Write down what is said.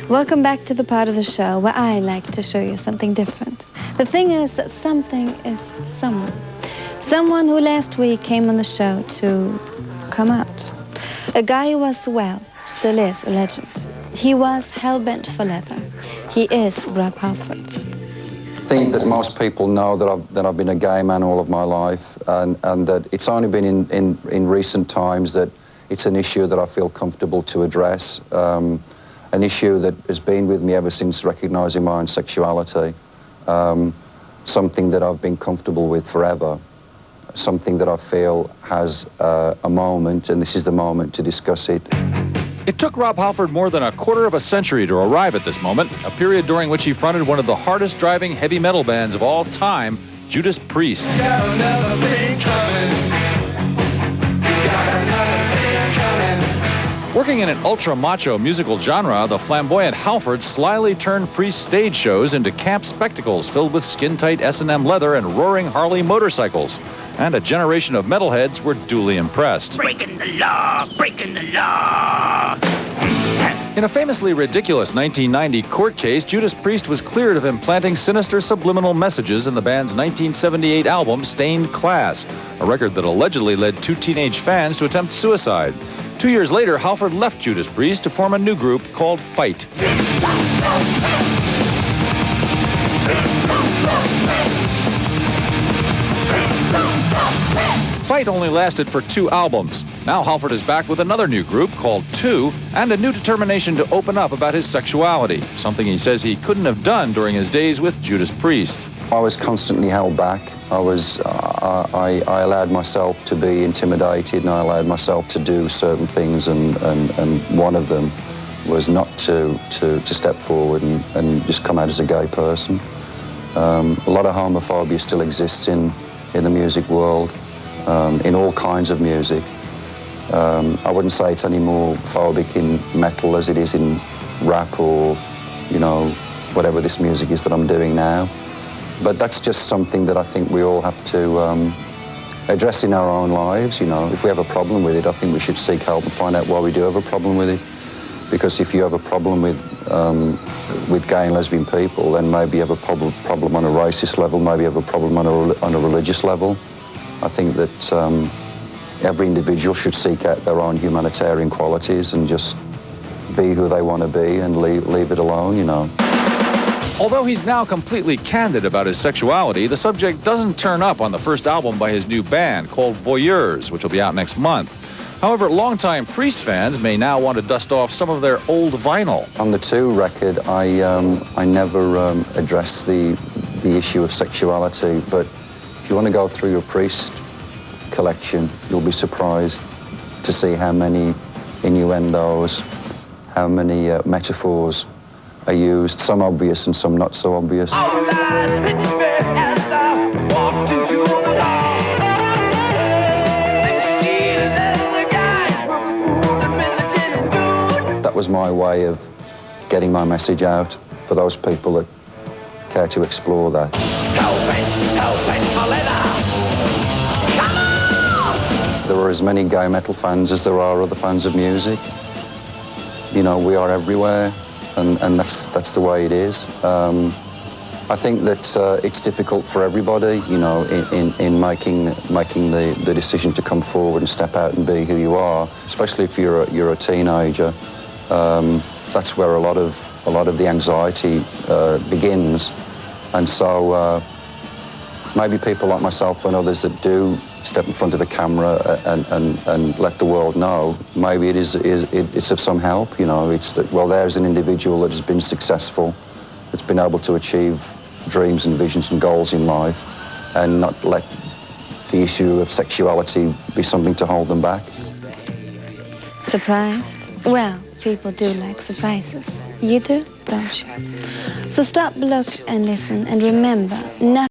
Welcome back to the part of the show where I like to show you something different. The thing is that something is someone. Someone who last week came on the show to come out. A guy who was, well, still is a legend. He was hell-bent for leather. He is Rob Halford. I think that most people know that I've been a gay man all of my life, and that it's only been in recent times that it's an issue that I feel comfortable to address. An issue that has been with me ever since recognising my own sexuality. Something that I've been comfortable with forever. Something that I feel has a moment, and this is the moment to discuss it. It took Rob Halford more than a quarter of a century to arrive at this moment, a period during which he fronted one of the hardest driving heavy metal bands of all time, Judas Priest. Working in an ultra-macho musical genre, the flamboyant Halford slyly turned Priest stage shows into camp spectacles filled with skin-tight S&M leather and roaring Harley motorcycles. And a generation of metalheads were duly impressed. Breaking the law! Breaking the law! In a famously ridiculous 1990 court case, Judas Priest was cleared of implanting sinister subliminal messages in the band's 1978 album, Stained Class, a record that allegedly led two teenage fans to attempt suicide. 2 years later, Halford left Judas Priest to form a new group called Fight. Fight only lasted for 2 albums. Now Halford is back with another new group called Two, and a new determination to open up about his sexuality, something he says he couldn't have done during his days with Judas Priest. I was constantly held back. I allowed myself to be intimidated, and I allowed myself to do certain things, and one of them was not to step forward and just come out as a gay person. A lot of homophobia still exists in the music world, in all kinds of music. I wouldn't say it's any more phobic in metal as it is in rap or, you know, whatever this music is that I'm doing now. But that's just something that I think we all have to address in our own lives, you know. If we have a problem with it, I think we should seek help and find out why we do have a problem with it. Because if you have a problem with gay and lesbian people, then maybe you have a problem on a racist level, maybe you have a problem on a religious level. I think that every individual should seek out their own humanitarian qualities and just be who they want to be and leave it alone, you know. Although he's now completely candid about his sexuality, the subject doesn't turn up on the first album by his new band called Voyeurs, which will be out next month. However, longtime Priest fans may now want to dust off some of their old vinyl. On the Two record, I never addressed the issue of sexuality, but if you want to go through your Priest collection, you'll be surprised to see how many innuendos, how many metaphors are used, some obvious and some not so obvious. That was my way of getting my message out for those people that care to explore that. There are as many gay metal fans as there are other fans of music. You know, we are everywhere. And that's the way it is. I think that it's difficult for everybody, you know, in making the decision to come forward and step out and be who you are, especially if you're a teenager. That's where a lot of the anxiety begins, and so maybe people like myself and others that do step in front of a camera and let the world know, maybe it's of some help, you know. It's that, well, there's an individual that has been successful, that's been able to achieve dreams and visions and goals in life, and not let the issue of sexuality be something to hold them back. Surprised? Well, people do like surprises. You do, don't you? So stop, look, and listen, and remember, nothing